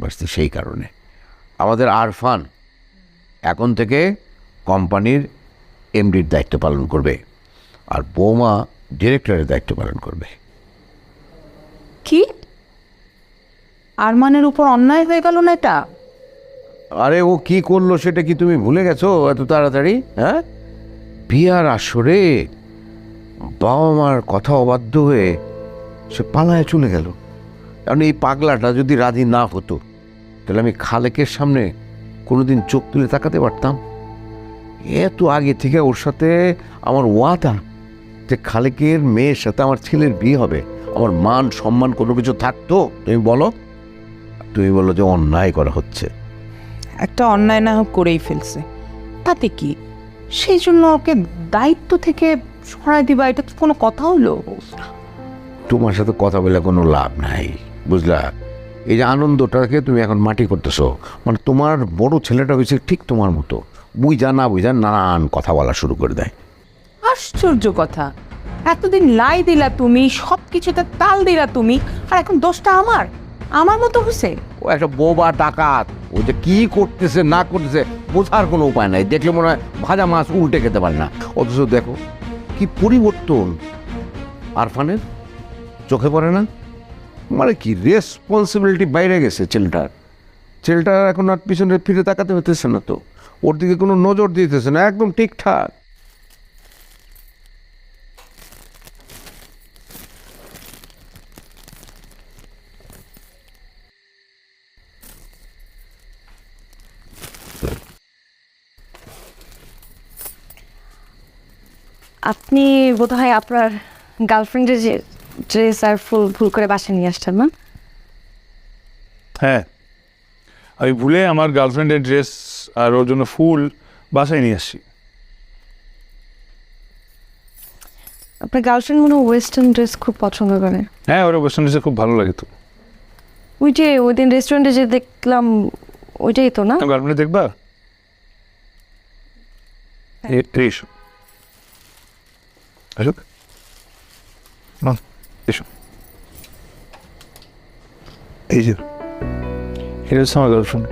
পারছি সেই কারণে। আমাদের আরফান এখন থেকে কোম্পানির এমডির দায়িত্ব পালন করবে, আর বৌমা ডিরেক্টরের দায়িত্ব পালন করবে। কি আরমানের উপর অন্যায় হয়ে গেল না এটা? আরে ও কি করলো সেটা কি তুমি ভুলে গেছো এত তাড়াতাড়ি? হ্যাঁ, বিয়ার আসরে বাবা মার কথা অবাধ্য হয়ে সে পালায় চলে গেল। কারণ এই পাগলাটা যদি রাজি না হতো তাহলে আমি খালেকের সামনে কোনোদিন চোখ তুলে তাকাতে পারতাম? এত আগে থেকে ওর সাথে আমার ওয়াদা যে খালেকের মেয়ের সাথে আমার ছেলের বিয়ে হবে। আমার মান সম্মান কোনো কিছু থাকতো? তুমি বলো যে অন্যায় করা হচ্ছে। একটা অন্যায় না হোক করেই ফেলছে, তাতে কি? সেই জন্য ওকে দায়িত্ব থেকে সরাই দিবা, এটা তো কোনো কথা হলো? তোমার সাথে কথা বলে কোনো লাভ নাই, বুঝলা? এই যে আনন্দটাকে তুমি এখন মাটি করতেছো, মানে তোমার বড় ছেলেটা হয়েছে ঠিক তোমার মতো, বুঝা না বুঝা নানান কথা বলা শুরু করে দেয়। আশ্চর্য কথা, এতদিন লাই দিলা তুমি, সব কিছুতে তাল দিলা তুমি, আর এখন দোষটা আমার মতো হয়েছে? ও একটা বোবা ডাকাত, ও যে কি করতেছে না করতেছে বোঝার কোনো উপায় নাই। দেখলে মনে হয় ভাজা মাছ উল্টে খেতে পারে না। অথচ দেখো কি পরিবর্তন আরফানের, চোখে পড়ে না? মানে কি রেসপন্সিবিলিটি বাইরে গেছে ছেলেটার এখন আর পিছনে ফিরে তাকাতে হতেছে না, তো ওর দিকে কোনো নজর দিতেছে না, একদম ঠিকঠাক। আপনি বোধহয় আপনার গার্লফ্রেন্ডের যে ড্রেস আর ফুল ভুল করে বাসায় নিয়ে আসছেন না? হ্যাঁ, আমি ভুলে আমার গার্লফ্রেন্ডের ড্রেস আর ওর জন্য ফুল বাসায় নিয়ে আসছি। আপনার গার্লফ্রেন্ড মনে হয় ওয়েস্টার্ন ড্রেস খুব পছন্দ করে। হ্যাঁ, ওর ওয়েস্টার্ন ড্রেসে খুব ভালো লাগে তো। ওই দিন রেস্টুরেন্টে যে দেখলাম ওইটাই তো না? গার্লফ্রেন্ড দেখবা? এসো আসুক, এসো। এই যে এটা হচ্ছে আমার গার্লফ্রেন্ড।